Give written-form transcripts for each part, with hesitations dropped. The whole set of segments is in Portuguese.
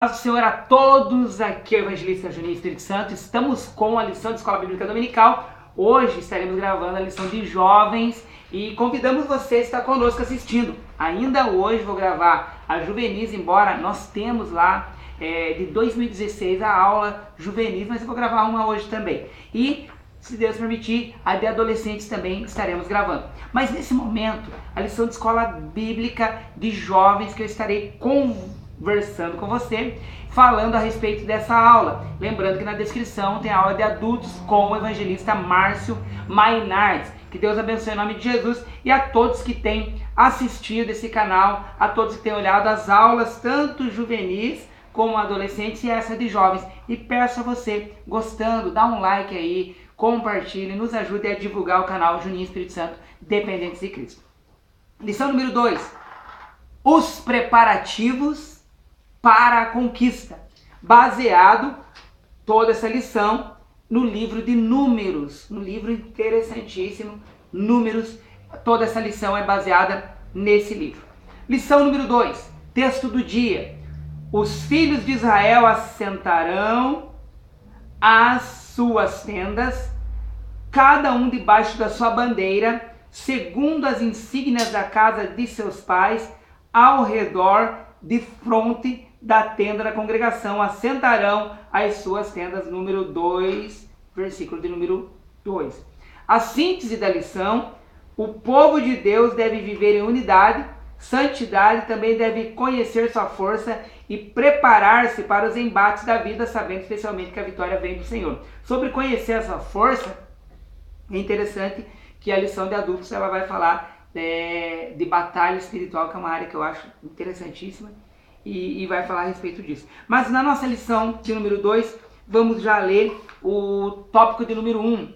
Paz do Senhor a todos, aqui é o Evangelista Juninho Espírito Santo. Estamos com a lição de Escola Bíblica Dominical. Hoje estaremos gravando a lição de jovens e convidamos você a estar conosco assistindo. Ainda hoje vou gravar a juvenis, embora nós temos lá de 2016 a aula juvenis, mas eu vou gravar uma hoje também. E, se Deus permitir, a de adolescentes também estaremos gravando. Mas nesse momento, a lição de Escola Bíblica de jovens que eu estarei conversando com você, falando a respeito dessa aula. Lembrando que na descrição tem a aula de adultos com o evangelista Márcio Mainardes. Que Deus abençoe em nome de Jesus e a todos que têm assistido esse canal, a todos que têm olhado as aulas, tanto juvenis como adolescentes e essa de jovens. E peço a você, gostando, dá um like aí, compartilhe, nos ajude a divulgar o canal Juninho Espírito Santo, Dependentes de Cristo. Lição número 2. Os preparativos para a conquista, baseado toda essa lição no livro de Números, no livro interessantíssimo, Números. Toda essa lição é baseada nesse livro. Lição número 2, texto do dia. Os filhos de Israel assentarão as suas tendas, cada um debaixo da sua bandeira, segundo as insígnias da casa de seus pais, ao redor de fronte da tenda da congregação, assentarão as suas tendas. Número 2, versículo de número 2. A síntese da lição: o povo de Deus deve viver em unidade, santidade, também deve conhecer sua força e preparar-se para os embates da vida, sabendo especialmente que a vitória vem do Senhor. Sobre conhecer essa força, é interessante que a lição de adultos ela vai falar de batalha espiritual, que é uma área que eu acho interessantíssima, e vai falar a respeito disso. Mas na nossa lição de número 2, vamos já ler o tópico de número 1,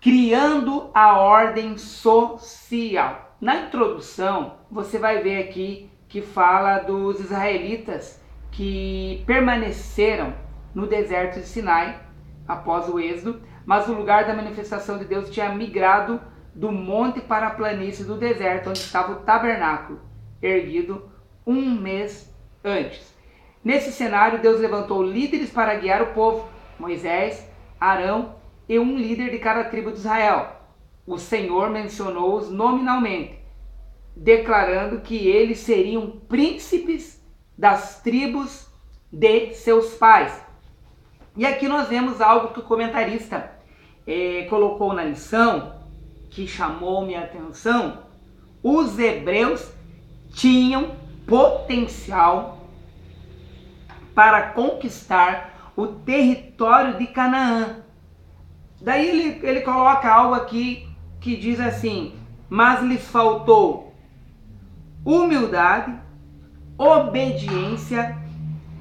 criando a ordem social. Na introdução, você vai ver aqui que fala dos israelitas que permaneceram no deserto de Sinai após o êxodo, mas o lugar da manifestação de Deus tinha migrado do monte para a planície do deserto, onde estava o tabernáculo, erguido um mês antes. Nesse cenário, Deus levantou líderes para guiar o povo: Moisés, Arão e um líder de cada tribo de Israel. O Senhor mencionou-os nominalmente, declarando que eles seriam príncipes das tribos de seus pais. E aqui nós vemos algo que o comentarista colocou na lição, que chamou minha atenção. Os hebreus tinham potencial para conquistar o território de Canaã. Daí ele coloca algo aqui que diz assim: mas lhes faltou humildade, obediência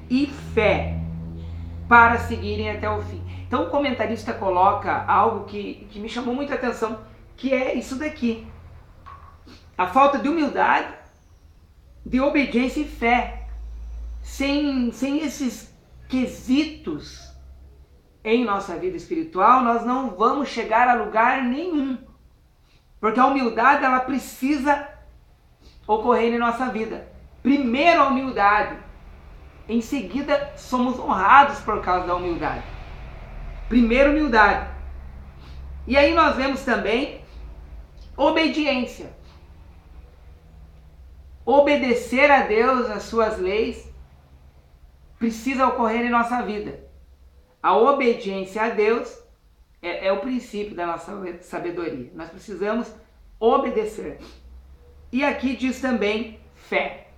e fé para seguirem até o fim. Então o comentarista coloca algo que me chamou muita atenção, que é isso daqui: a falta de humildade, de obediência e fé. Sem esses quesitos em nossa vida espiritual, nós não vamos chegar a lugar nenhum. Porque a humildade, ela precisa ocorrer em nossa vida. Primeiro a humildade, em seguida somos honrados por causa da humildade. Primeiro humildade. E aí nós vemos também obediência. Obedecer a Deus, as suas leis, precisa ocorrer em nossa vida. A obediência a Deus é o princípio da nossa sabedoria. Nós precisamos obedecer. E aqui diz também fé.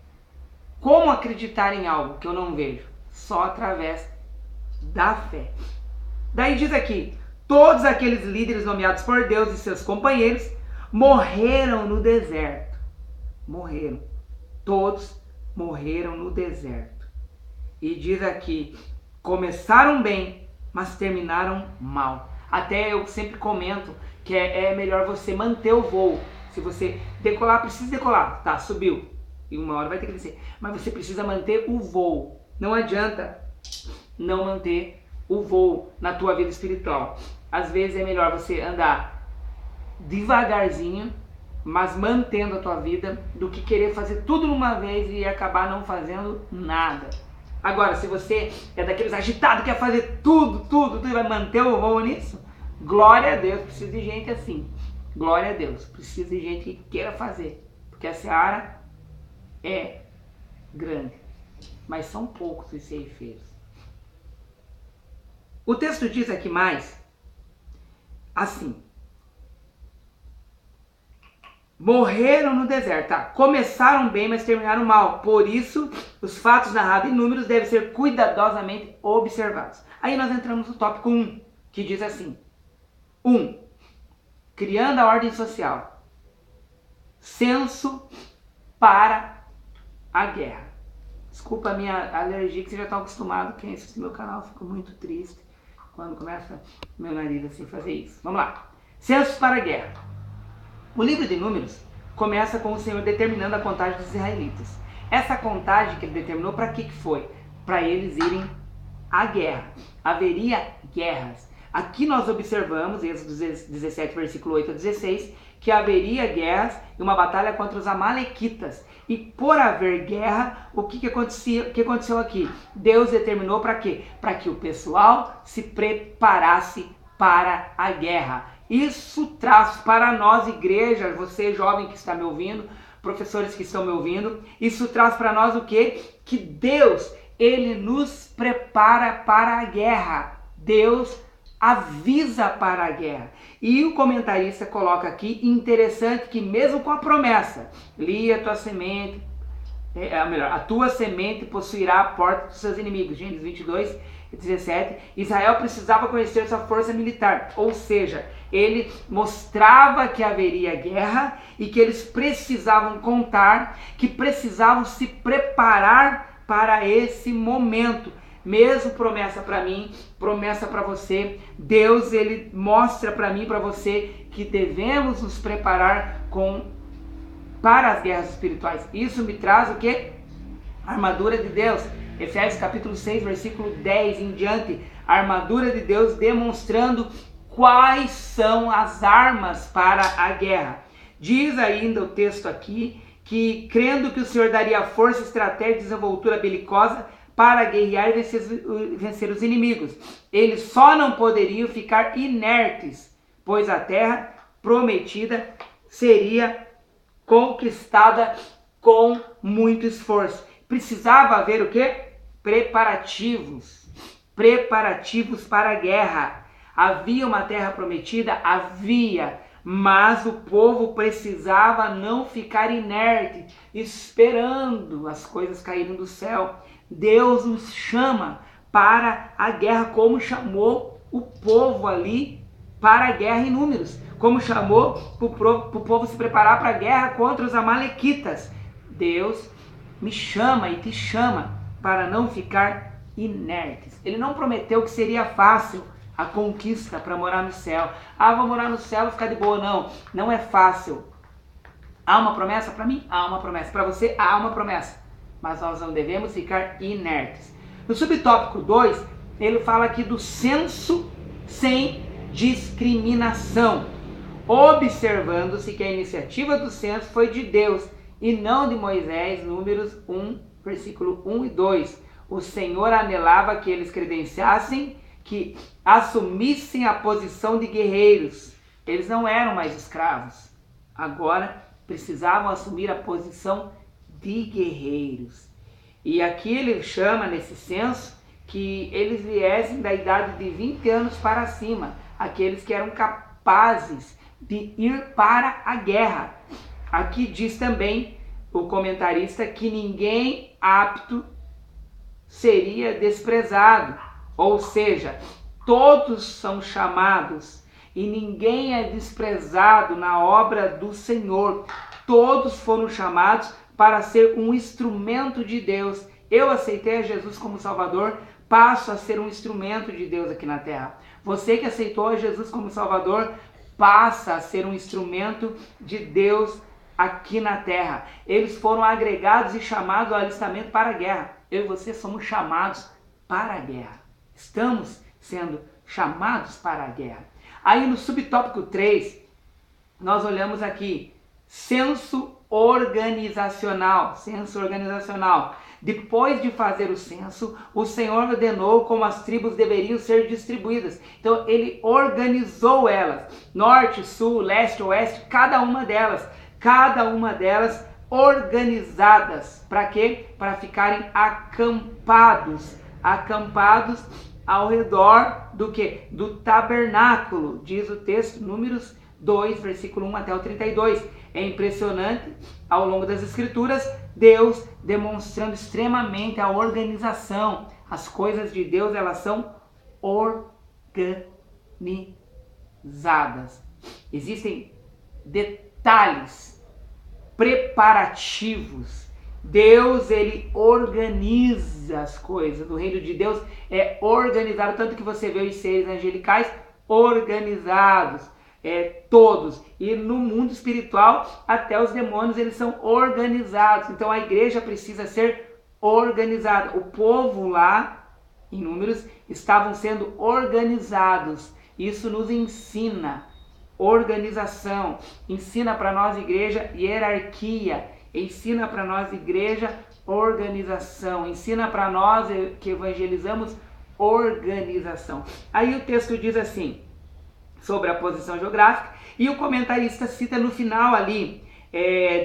Como acreditar em algo que eu não vejo? Só através da fé. Daí diz aqui: todos aqueles líderes nomeados por Deus e seus companheiros morreram no deserto. Morreram. Todos morreram no deserto. E diz aqui: começaram bem, mas terminaram mal. Até eu sempre comento que é melhor você manter o voo. Se você decolar, precisa decolar. Tá, subiu. E uma hora vai ter que descer. Mas você precisa manter o voo. Não adianta não manter o voo na tua vida espiritual. Às vezes é melhor você andar devagarzinho, mas mantendo a tua vida, do que querer fazer tudo numa vez e acabar não fazendo nada. Agora, se você é daqueles agitados que quer fazer tudo e vai manter o voo nisso, glória a Deus, precisa de gente assim. Glória a Deus, precisa de gente que queira fazer. Porque a seara é grande, mas são poucos os ceifeiros. O texto diz aqui mais, assim: morreram no deserto, tá? Começaram bem, mas terminaram mal. Por isso, os fatos narrados em números devem ser cuidadosamente observados. Aí nós entramos no tópico 1, que diz assim: 1. Criando a ordem social. Censo para a guerra. Desculpa a minha alergia, que vocês já estão acostumados. Quem assiste meu canal fica muito triste quando começa meu nariz assim fazer isso. Vamos lá. Censo para a guerra. O livro de Números começa com o Senhor determinando a contagem dos israelitas. Essa contagem que ele determinou, para que foi? Para eles irem à guerra. Haveria guerras. Aqui nós observamos, Êxodo 17, versículo 8 a 16, que haveria guerras e uma batalha contra os amalequitas. E por haver guerra, o que aconteceu aqui? Deus determinou para quê? Para que o pessoal se preparasse para a guerra. Isso traz para nós, igreja, você jovem que está me ouvindo, professores que estão me ouvindo, isso traz para nós o quê? Que Deus, Ele nos prepara para a guerra. Deus avisa para a guerra. E o comentarista coloca aqui, interessante, que mesmo com a promessa, li a tua semente, a tua semente possuirá a porta dos seus inimigos, Gênesis 22, 17, Israel precisava conhecer sua força militar, ou seja, ele mostrava que haveria guerra e que eles precisavam contar, que precisavam se preparar para esse momento. Mesmo promessa para mim, promessa para você, Deus ele mostra para mim e para você que devemos nos preparar para as guerras espirituais. Isso me traz o quê? A armadura de Deus. Efésios capítulo 6, versículo 10 em diante. A armadura de Deus demonstrando quais são as armas para a guerra. Diz ainda o texto aqui que, crendo que o Senhor daria força, estratégia e desenvoltura belicosa para guerrear e vencer os inimigos. Eles só não poderiam ficar inertes, pois a terra prometida seria conquistada com muito esforço. Precisava haver o quê? Preparativos para a guerra. Havia uma terra prometida? Havia, mas o povo precisava não ficar inerte, esperando as coisas caírem do céu. Deus nos chama para a guerra, como chamou o povo ali para a guerra em Números, como chamou para o povo se preparar para a guerra contra os amalequitas. Deus me chama e te chama para não ficar inertes. Ele não prometeu que seria fácil a conquista para morar no céu. Ah, vou morar no céu e ficar de boa. Não, não é fácil. Há uma promessa para mim? Há uma promessa. Para você, há uma promessa. Mas nós não devemos ficar inertes. No subtópico 2, ele fala aqui do censo sem discriminação, observando-se que a iniciativa do censo foi de Deus e não de Moisés. Números 1, versículo 1 e 2. O Senhor anelava que eles credenciassem, que assumissem a posição de guerreiros. Eles não eram mais escravos. Agora precisavam assumir a posição de guerreiros. E aqui ele chama nesse censo que eles viessem da idade de 20 anos para cima, aqueles que eram capazes de ir para a guerra. Aqui diz também o comentarista que ninguém apto seria desprezado, ou seja, todos são chamados e ninguém é desprezado na obra do Senhor. Todos foram chamados para ser um instrumento de Deus. Eu aceitei a Jesus como Salvador, passo a ser um instrumento de Deus aqui na terra. Você que aceitou a Jesus como Salvador, passa a ser um instrumento de Deus aqui na terra. Eles foram agregados e chamados ao alistamento para a guerra. Eu e você somos chamados para a guerra. Estamos sendo chamados para a guerra. Aí no subtópico 3, nós olhamos aqui, censo organizacional, censo organizacional. Depois de fazer o censo, o Senhor ordenou como as tribos deveriam ser distribuídas. Então ele organizou elas, norte, sul, leste, oeste, cada uma delas organizadas. Para quê? Para ficarem acampados ao redor do quê? Do tabernáculo, diz o texto, Números 2, versículo 1 até o 32. É impressionante, ao longo das escrituras, Deus demonstrando extremamente a organização. As coisas de Deus, elas são organizadas. Existem detalhes preparativos. Deus, ele organiza as coisas. No reino de Deus é organizado, tanto que você vê os seres angelicais organizados. Todos, e no mundo espiritual até os demônios, eles são organizados. Então a igreja precisa ser organizada. O povo lá em Números estavam sendo organizados. Isso nos ensina organização, ensina para nós igreja hierarquia, ensina para nós igreja organização, ensina para nós que evangelizamos organização. Aí o texto diz assim, sobre a posição geográfica, e o comentarista cita no final ali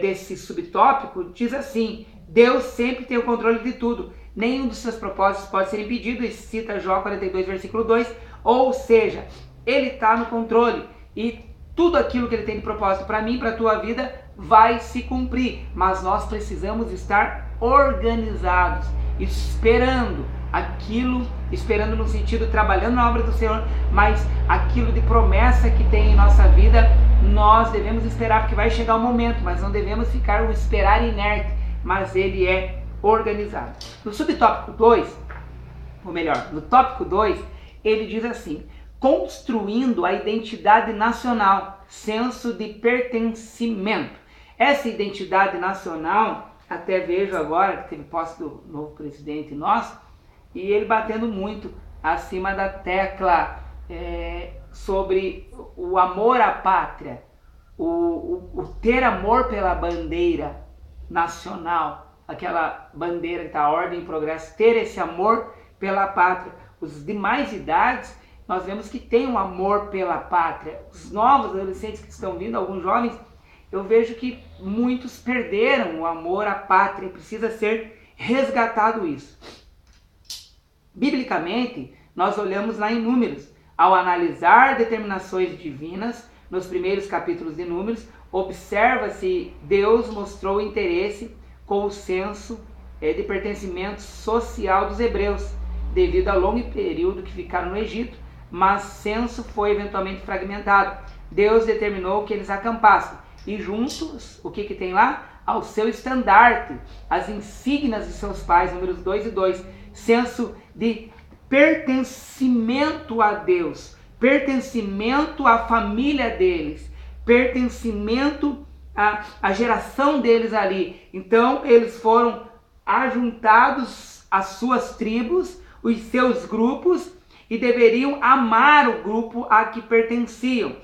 desse subtópico, diz assim: Deus sempre tem o controle de tudo, nenhum dos seus propósitos pode ser impedido, e cita Jó 42, versículo 2, ou seja, ele está no controle, e tudo aquilo que ele tem de propósito para mim, para a tua vida, vai se cumprir, mas nós precisamos estar organizados, esperando no sentido, trabalhando na obra do Senhor, mas aquilo de promessa que tem em nossa vida, nós devemos esperar, porque vai chegar o momento, mas não devemos ficar o esperar inerte, mas ele é organizado. No subtópico 2, ou melhor, no tópico 2, ele diz assim: construindo a identidade nacional, senso de pertencimento. Essa identidade nacional, até vejo agora que teve posse do novo presidente nosso, e ele batendo muito acima da tecla sobre o amor à pátria, o ter amor pela bandeira nacional, aquela bandeira que está a ordem e progresso, ter esse amor pela pátria. Os demais idades, nós vemos que tem um amor pela pátria. Os novos adolescentes que estão vindo, alguns jovens, eu vejo que muitos perderam o amor à pátria, precisa ser resgatado isso. Biblicamente, nós olhamos lá em Números, ao analisar determinações divinas, nos primeiros capítulos de Números, observa-se Deus mostrou interesse com o censo de pertencimento social dos hebreus, devido ao longo período que ficaram no Egito, mas censo foi eventualmente fragmentado. Deus determinou que eles acampassem, e juntos, o que tem lá? Ao seu estandarte, as insígnias de seus pais, Números 2 e 2, senso de pertencimento a Deus, pertencimento à família deles, pertencimento à geração deles ali. Então eles foram ajuntados às suas tribos, os seus grupos, e deveriam amar o grupo a que pertenciam.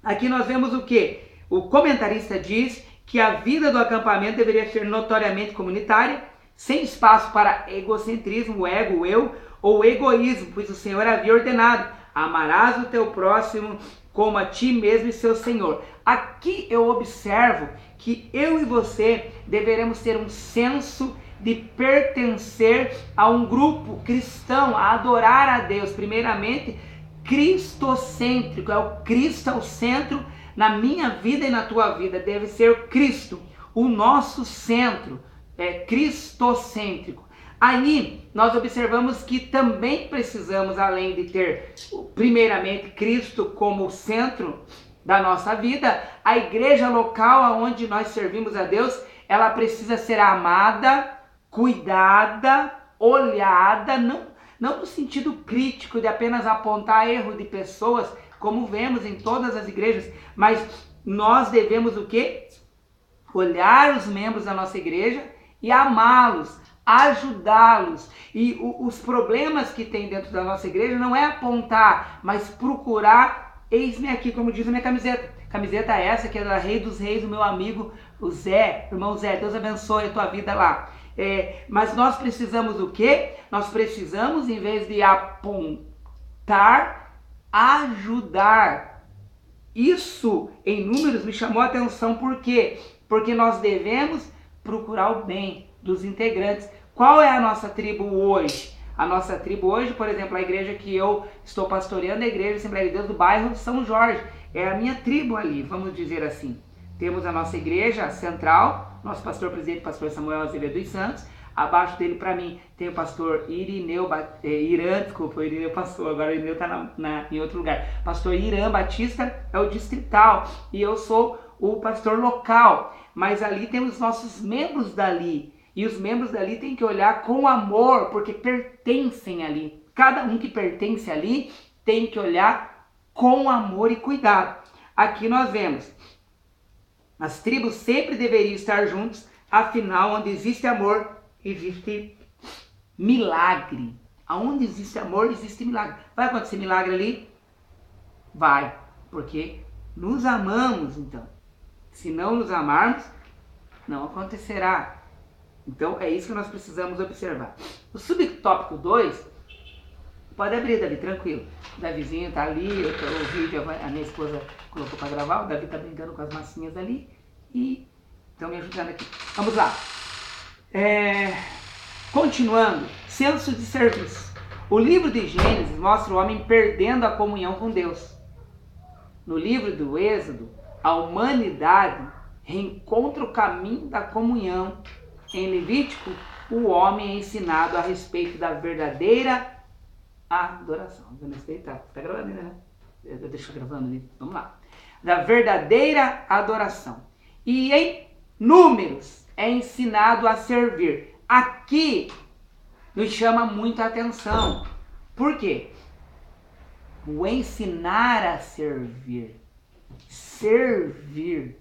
Aqui nós vemos o que? O comentarista diz que a vida do acampamento deveria ser notoriamente comunitária, sem espaço para egocentrismo, o ego, o eu, ou egoísmo, pois o Senhor havia ordenado: amarás o teu próximo como a ti mesmo e seu Senhor. Aqui eu observo que eu e você deveremos ter um senso de pertencer a um grupo cristão, a adorar a Deus, primeiramente cristocêntrico, é o Cristo ao centro na minha vida e na tua vida, deve ser Cristo, o nosso centro, é cristocêntrico. Aí nós observamos que também precisamos, além de ter primeiramente Cristo como centro da nossa vida, a igreja local onde nós servimos a Deus, ela precisa ser amada, cuidada, olhada, não no sentido crítico de apenas apontar erro de pessoas, como vemos em todas as igrejas, mas nós devemos o quê? Olhar os membros da nossa igreja e amá-los, ajudá-los. E os problemas que tem dentro da nossa igreja não é apontar, mas procurar, eis-me aqui, como diz a minha camiseta, Camiseta essa que é da Rei dos Reis, o meu amigo, o Zé, irmão Zé, Deus abençoe a tua vida lá. Mas nós precisamos do quê? Nós precisamos, em vez de apontar, ajudar. Isso em Números me chamou a atenção, por quê? Porque nós devemos procurar o bem dos integrantes. Qual é a nossa tribo hoje? A nossa tribo hoje, por exemplo, a igreja que eu estou pastoreando, a igreja Assembleia de Deus do bairro São Jorge, é a minha tribo ali, vamos dizer assim. Temos a nossa igreja central, nosso pastor presidente, pastor Samuel Azevedo dos Santos. Abaixo dele, para mim, tem o pastor Irineu, desculpa, o Irineu passou, agora o Irineu está em outro lugar. Pastor Irã Batista é o distrital e eu sou o pastor local. Mas ali temos nossos membros dali. E os membros dali têm que olhar com amor, porque pertencem ali. Cada um que pertence ali tem que olhar com amor e cuidado. Aqui nós vemos, as tribos sempre deveriam estar juntos, afinal, onde existe amor, existe milagre. Aonde existe amor, existe milagre. Vai acontecer milagre ali? Vai, porque nos amamos, então. Se não nos amarmos, não acontecerá. Então é isso que nós precisamos observar. O subtópico 2, pode abrir, Davi, tranquilo. O Davizinho tá ali, o vídeo a minha esposa colocou para gravar, o Davi tá brincando com as massinhas ali e estão me ajudando aqui. Vamos lá. Continuando, senso de serviço. O livro de Gênesis mostra o homem perdendo a comunhão com Deus. No livro do Êxodo, a humanidade reencontra o caminho da comunhão. Em Levítico, o homem é ensinado a respeito da verdadeira adoração. Tá gravando ainda, né? Deixa eu gravando ali. Vamos lá. Da verdadeira adoração. E em Números, é ensinado a servir. Aqui nos chama muito a atenção. Por quê? O ensinar a servir. Servir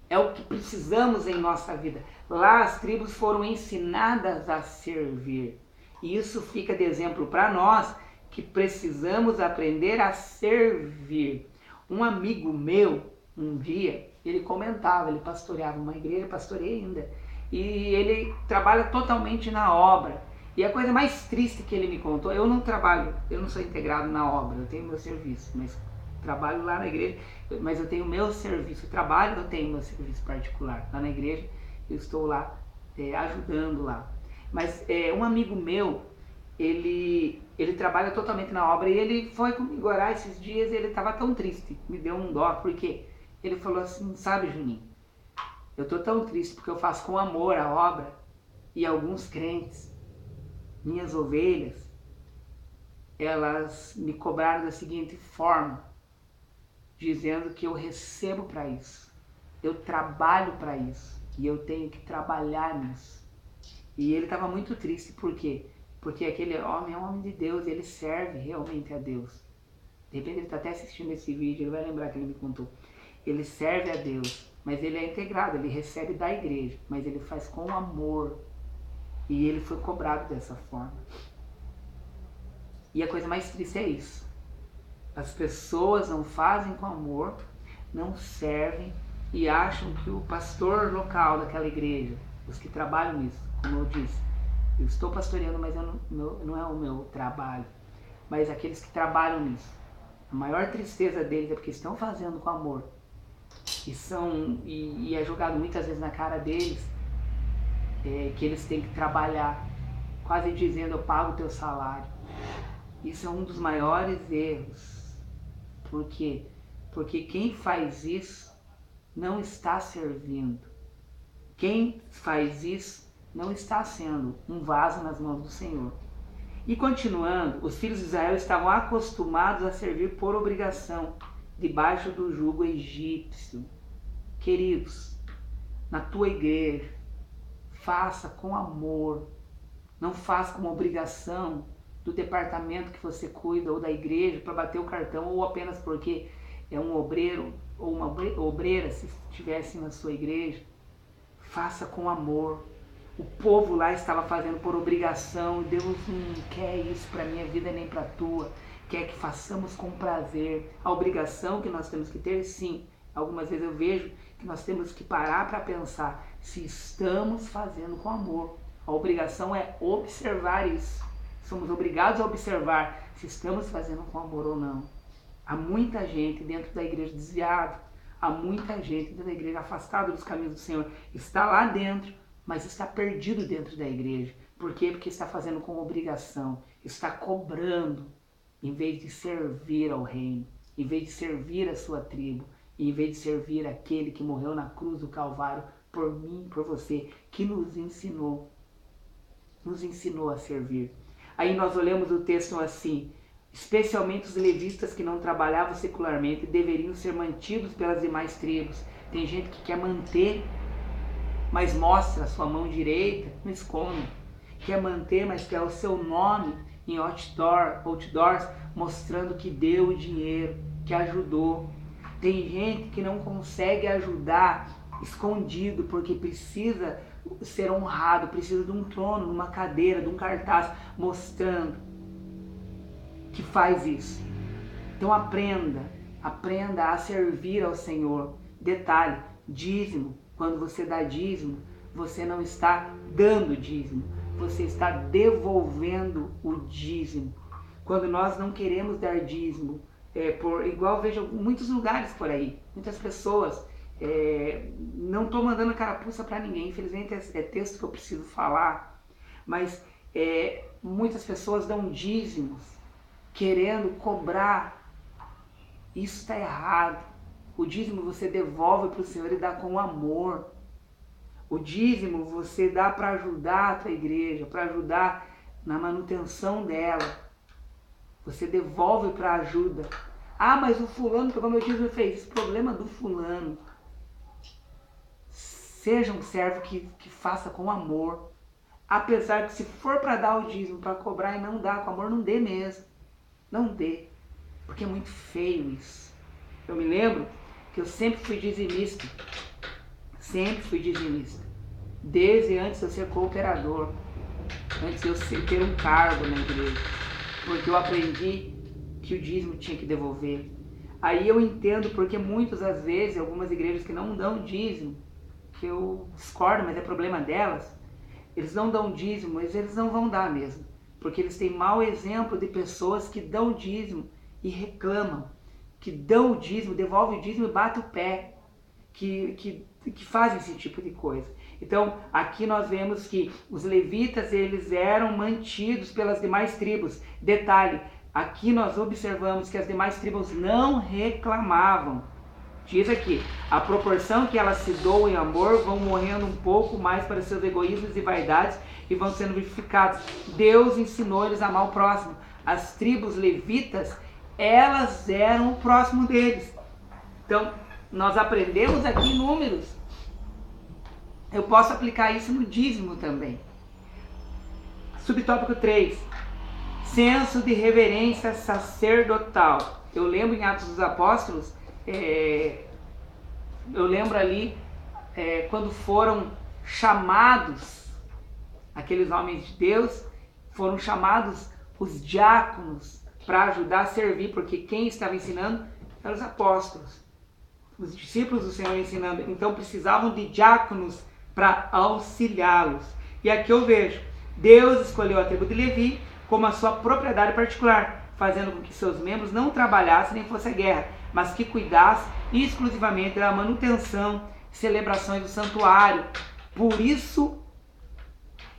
é o que precisamos em nossa vida. Lá as tribos foram ensinadas a servir. E isso fica de exemplo para nós que precisamos aprender a servir. Um amigo meu, um dia, ele comentava, ele pastoreava uma igreja, pastoreia ainda, e ele trabalha totalmente na obra. E a coisa mais triste que ele me contou, eu não trabalho, eu não sou integrado na obra, eu tenho meu serviço, mas trabalho lá na igreja, mas eu tenho meu serviço, trabalho, eu tenho meu serviço particular. Lá na igreja, eu estou lá ajudando lá. Mas um amigo meu, ele trabalha totalmente na obra e ele foi comigo orar esses dias e ele estava tão triste, me deu um dó, porque ele falou assim, sabe, Juninho, eu estou tão triste porque eu faço com amor a obra e alguns crentes, minhas ovelhas, elas me cobraram da seguinte forma, dizendo que eu recebo para isso, eu trabalho para isso e eu tenho que trabalhar nisso. E ele estava muito triste, por quê? Porque aquele homem é um homem de Deus, ele serve realmente a Deus. De repente ele está até assistindo esse vídeo, ele vai lembrar que ele me contou. Ele serve a Deus, mas ele é integrado, ele recebe da igreja, mas ele faz com amor. E ele foi cobrado dessa forma. E a coisa mais triste é isso. As pessoas não fazem com amor, não servem e acham que o pastor local daquela igreja, os que trabalham nisso, como eu disse, eu estou pastoreando, mas não é o meu trabalho. Mas aqueles que trabalham nisso, a maior tristeza deles é porque estão fazendo com amor. E é jogado muitas vezes na cara deles que eles têm que trabalhar, quase dizendo, eu pago o teu salário. Isso é um dos maiores erros. Por quê? Porque quem faz isso não está servindo. Quem faz isso não está sendo um vaso nas mãos do Senhor. E continuando, os filhos de Israel estavam acostumados a servir por obrigação, debaixo do jugo egípcio. Queridos, na tua igreja, faça com amor, não faça como obrigação do departamento que você cuida ou da igreja para bater o cartão ou apenas porque é um obreiro ou uma obreira se estivesse na sua igreja. Faça com amor. O povo lá estava fazendo por obrigação. Deus não quer isso para a minha vida nem para a tua. Quer que façamos com prazer. A obrigação que nós temos que ter, sim, Algumas vezes eu vejo que nós temos que parar para pensar se estamos fazendo com amor. A obrigação é observar isso. Somos obrigados a observar se estamos fazendo com amor ou não. Há muita gente dentro da igreja desviada, há muita gente dentro da igreja afastada dos caminhos do Senhor. Está lá dentro, mas está perdido dentro da igreja. Por quê? Porque está fazendo com obrigação, está cobrando, em vez de servir ao reino, em vez de servir a sua tribo, em vez de servir aquele que morreu na cruz do Calvário por mim, por você, que nos ensinou a servir. Aí nós olhamos o texto assim: especialmente os levitas que não trabalhavam secularmente deveriam ser mantidos pelas demais tribos. Tem gente que quer manter, mas mostra a sua mão direita, não esconde. Quer manter, mas quer o seu nome em outdoors, mostrando que deu o dinheiro, que ajudou. Tem gente que não consegue ajudar escondido, porque precisa ser honrado, precisa de um trono, de uma cadeira, de um cartaz, mostrando que faz isso. Então aprenda a servir ao Senhor. Detalhe, dízimo, quando você dá dízimo, você não está dando dízimo, você está devolvendo o dízimo. Quando nós não queremos dar dízimo, igual vejo muitos lugares por aí, muitas pessoas, não estou mandando carapuça para ninguém, infelizmente é texto que eu preciso falar, mas muitas pessoas dão dízimos querendo cobrar. Isso está errado. O dízimo você devolve para o Senhor e dá com amor. O dízimo você dá para ajudar a tua igreja, para ajudar na manutenção dela. Você devolve para ajuda. Ah, mas o fulano pegou meu dízimo e fez. Esse problema do fulano. Seja um servo que faça com amor. Apesar que se for para dar o dízimo, para cobrar e não dar com amor, não dê mesmo. Não dê. Porque é muito feio isso. Eu me lembro que eu sempre fui dizimista. Sempre fui dizimista. Desde antes de eu ser cooperador. Antes de eu ter um cargo na igreja. Porque eu aprendi que o dízimo tinha que devolver. Aí eu entendo porque muitas das vezes, algumas igrejas que não dão dízimo, que eu discordo, mas é problema delas, eles não dão dízimo, mas eles não vão dar mesmo. Porque eles têm mau exemplo de pessoas que dão dízimo e reclamam. Que dão o dízimo, devolvem o dízimo e batem o pé. Que fazem esse tipo de coisa. Então, aqui nós vemos que os levitas, eles eram mantidos pelas demais tribos. Detalhe, aqui nós observamos que as demais tribos não reclamavam. Diz aqui, a proporção que elas se doam em amor vão morrendo um pouco mais para seus egoísmos e vaidades e vão sendo vivificados. Deus ensinou eles a amar o próximo. As tribos levitas, elas eram o próximo deles. Então, nós aprendemos aqui números. Eu posso aplicar isso no dízimo também. Subtópico 3. Senso de reverência sacerdotal. Eu lembro em Atos dos Apóstolos, eu lembro ali quando foram chamados, aqueles homens de Deus, foram chamados os diáconos para ajudar a servir, porque quem estava ensinando eram os apóstolos. Os discípulos do Senhor ensinando, então precisavam de diáconos para auxiliá-los. E aqui eu vejo, Deus escolheu a tribo de Levi como a sua propriedade particular, fazendo com que seus membros não trabalhassem nem fosse a guerra, mas que cuidassem exclusivamente da manutenção e celebrações do santuário. Por isso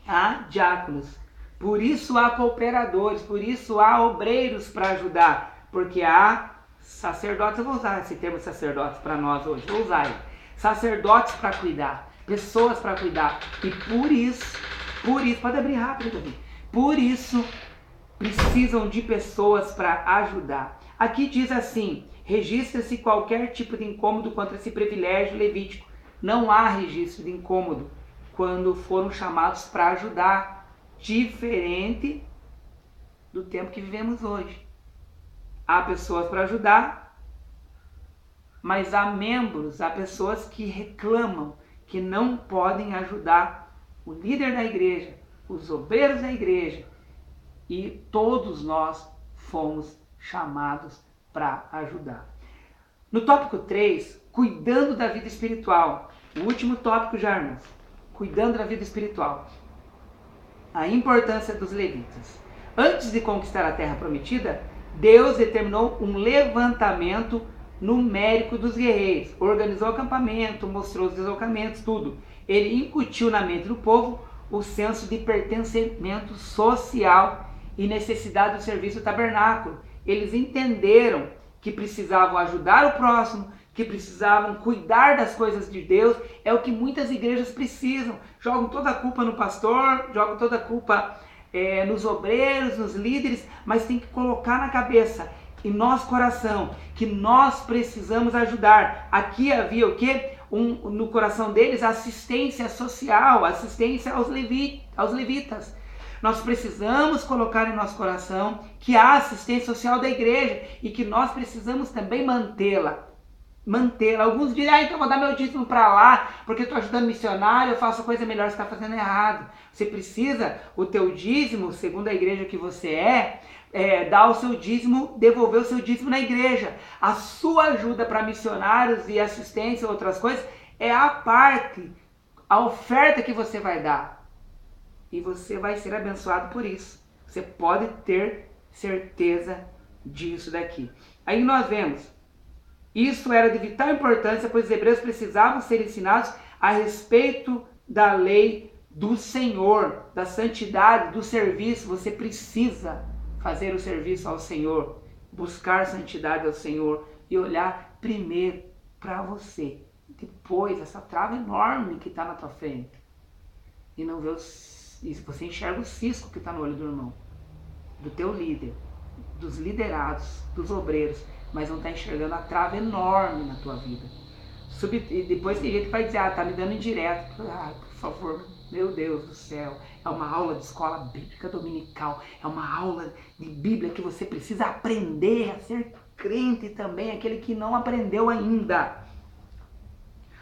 há diáconos, por isso há cooperadores, por isso há obreiros para ajudar, porque há sacerdotes. Eu vou usar esse termo sacerdotes para nós hoje, vou usar ele. Sacerdotes para cuidar, pessoas para cuidar. E por isso, pode abrir rápido, Davi. Por isso, precisam de pessoas para ajudar. Aqui diz assim, registra-se qualquer tipo de incômodo contra esse privilégio levítico. Não há registro de incômodo quando foram chamados para ajudar, diferente do tempo que vivemos hoje. Há pessoas para ajudar, mas há membros, há pessoas que reclamam que não podem ajudar o líder da igreja, os obreiros da igreja. E todos nós fomos chamados para ajudar. No tópico 3, cuidando da vida espiritual. O último tópico já, irmãos. Cuidando da vida espiritual. A importância dos levitas. Antes de conquistar a terra prometida, Deus determinou um levantamento numérico dos guerreiros. Organizou o acampamento, mostrou os deslocamentos, tudo. Ele incutiu na mente do povo o senso de pertencimento social e necessidade do serviço do tabernáculo. Eles entenderam que precisavam ajudar o próximo, que precisavam cuidar das coisas de Deus. É o que muitas igrejas precisam. Jogam toda a culpa no pastor, jogam toda a culpa nos obreiros, nos líderes, mas tem que colocar na cabeça, em nosso coração, que nós precisamos ajudar. Aqui havia o quê? No coração deles, assistência social, assistência aos levitas. Nós precisamos colocar em nosso coração que há assistência social da igreja e que nós precisamos também mantê-la. Alguns dirão, então eu vou dar meu dízimo para lá, porque eu estou ajudando missionário, eu faço coisa melhor, você está fazendo errado. Você precisa, o teu dízimo, segundo a igreja que você dar o seu dízimo, devolver o seu dízimo na igreja. A sua ajuda para missionários e assistência, outras coisas, é a parte, a oferta que você vai dar. E você vai ser abençoado por isso. Você pode ter certeza disso daqui. Aí nós vemos, isso era de vital importância, pois os hebreus precisavam ser ensinados a respeito da lei do Senhor, da santidade, do serviço. Você precisa fazer o serviço ao Senhor, buscar santidade ao Senhor e olhar primeiro para você. Depois, essa trava enorme que está na tua frente. E não vê você enxerga o cisco que está no olho do irmão, do teu líder, dos liderados, dos obreiros, mas não está enxergando a trava enorme na tua vida. E depois tem gente que vai dizer, tá me dando indireto. Por favor, meu Deus do céu, é uma aula de escola bíblica dominical, é uma aula de Bíblia que você precisa aprender a ser crente também, aquele que não aprendeu ainda.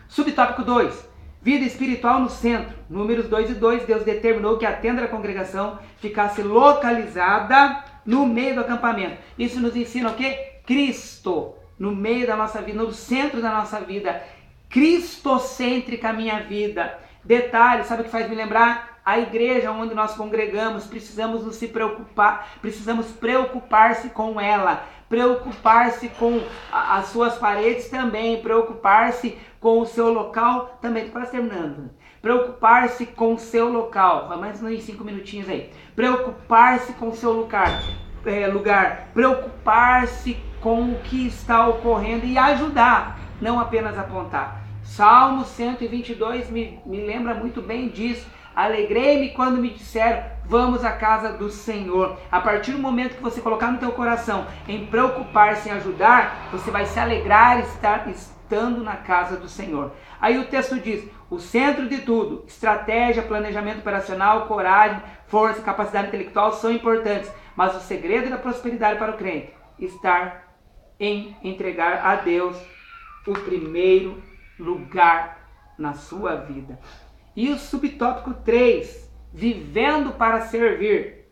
Subtópico 2, vida espiritual no centro. Números 2 e 2, Deus determinou que a tenda da congregação ficasse localizada no meio do acampamento. Isso nos ensina o quê? Cristo no meio da nossa vida, no centro da nossa vida. Cristocêntrica a minha vida. Detalhe, sabe o que faz me lembrar? A igreja onde nós congregamos, precisamos nos se preocupar, precisamos preocupar-se com ela, preocupar-se com as suas paredes também, preocupar-se com o seu local também. Estou quase terminando. Preocupar-se com o seu local. Vamos em 5 minutinhos aí. Preocupar-se com o seu lugar, preocupar-se com o que está ocorrendo e ajudar, não apenas apontar. Salmo 122 me lembra muito bem disso. Alegrei-me quando me disseram, vamos à casa do Senhor. A partir do momento que você colocar no teu coração em preocupar-se em ajudar, você vai se alegrar estando na casa do Senhor. Aí o texto diz, o centro de tudo, estratégia, planejamento operacional, coragem, força, capacidade intelectual são importantes, mas o segredo da prosperidade para o crente está em entregar a Deus o primeiro lugar na sua vida. E o subtópico 3, vivendo para servir.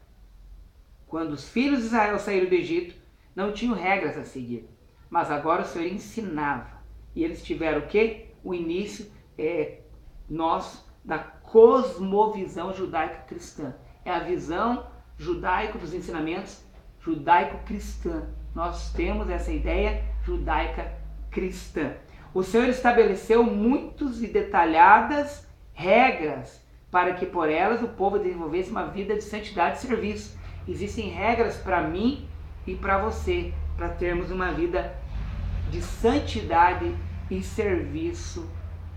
Quando os filhos de Israel saíram do Egito, não tinham regras a seguir, mas agora o Senhor ensinava. E eles tiveram o quê? O início da cosmovisão judaica cristã. É a visão judaico dos ensinamentos judaico-cristã. Nós temos essa ideia judaica cristã. O Senhor estabeleceu muitas e detalhadas regras para que por elas o povo desenvolvesse uma vida de santidade e serviço. Existem regras para mim e para você, para termos uma vida de santidade e serviço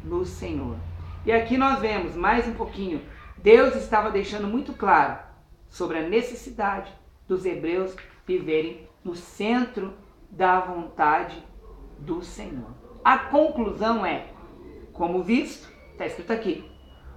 no Senhor. E aqui nós vemos mais um pouquinho, Deus estava deixando muito claro sobre a necessidade dos hebreus viverem no centro da vontade do Senhor. A conclusão é, como visto, está escrito aqui,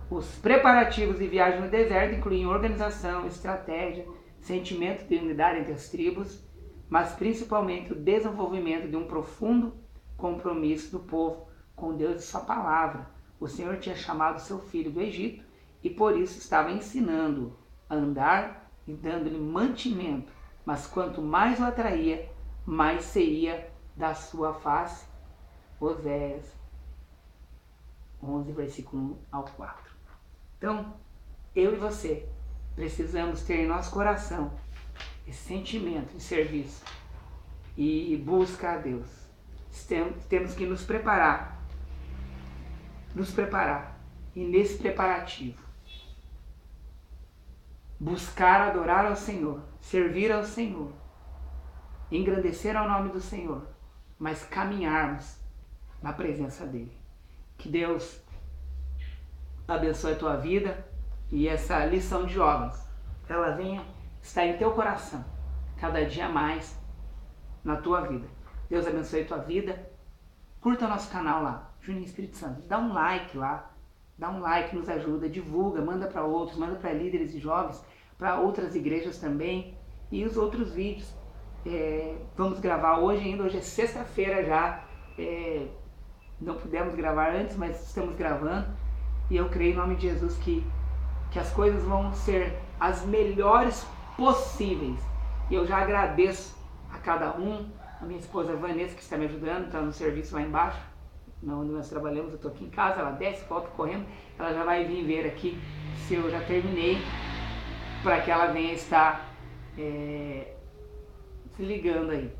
os preparativos de viagem no deserto incluem organização, estratégia, sentimento de unidade entre as tribos, mas principalmente o desenvolvimento de um profundo compromisso do povo com Deus e sua palavra. O Senhor tinha chamado seu filho do Egito e por isso estava ensinando a andar e dando-lhe mantimento. Mas quanto mais o atraía, mais seria da sua face Oséias 11, versículo 1 ao 4. Então, eu e você precisamos ter em nosso coração esse sentimento de serviço e busca a Deus. Temos que nos preparar. E nesse preparativo, buscar adorar ao Senhor, servir ao Senhor, engrandecer ao nome do Senhor, mas caminharmos na presença dEle. Que Deus abençoe a tua vida e essa lição de jovens, ela venha estar em teu coração, cada dia mais na tua vida. Deus abençoe a tua vida. Curta nosso canal lá, Juninho Espírito Santo. Dá um like lá, nos ajuda, divulga, manda para outros, manda para líderes e jovens, para outras igrejas também, e os outros vídeos. Vamos gravar hoje ainda, hoje é sexta-feira já, não pudemos gravar antes, mas estamos gravando, e eu creio em nome de Jesus que as coisas vão ser as melhores possíveis, e eu já agradeço a cada um, a minha esposa Vanessa, que está me ajudando, está no serviço lá embaixo, onde nós trabalhamos. Eu estou aqui em casa, ela desce, volta correndo, ela já vai vir ver aqui se eu já terminei, para que ela venha estar se ligando aí,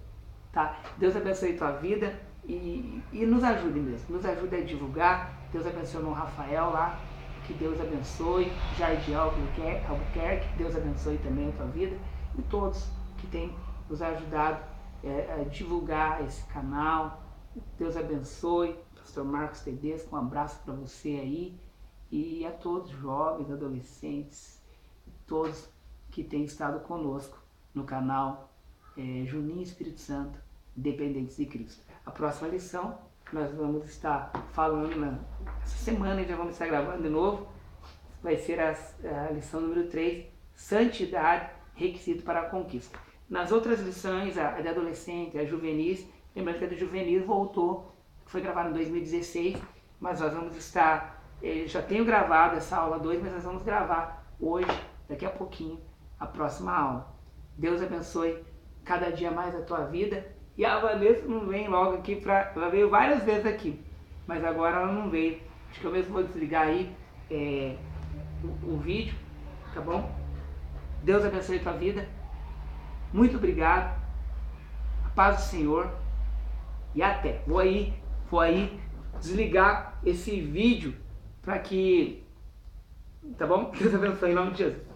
tá? Deus abençoe a tua vida e nos ajude mesmo, nos ajude a divulgar. Deus abençoe o irmão Rafael lá, que Deus abençoe, Jardim Albuquerque, Deus abençoe também a tua vida, e todos que têm nos ajudado a divulgar esse canal. Deus abençoe, Pastor Marcos Tedesco, um abraço para você aí, e a todos, jovens, adolescentes, todos que têm estado conosco no canal Juninho Espírito Santo, Dependentes de Cristo. A próxima lição nós vamos estar falando essa semana, já vamos estar gravando de novo, vai ser a lição número 3, Santidade, requisito para a conquista. Nas outras lições, a de adolescente, a juvenis, lembrando que a de juvenis voltou, foi gravada em 2016, mas nós vamos estar, já tenho gravado essa aula 2, mas nós vamos gravar hoje, daqui a pouquinho, a próxima aula. Deus abençoe cada dia mais a tua vida. E a Vanessa não vem logo aqui, ela veio várias vezes aqui, mas agora ela não veio. Acho que eu mesmo vou desligar aí o vídeo, tá bom? Deus abençoe a tua vida. Muito obrigado. A paz do Senhor. E até. Vou aí desligar esse vídeo para que, tá bom? Deus abençoe em nome de Jesus.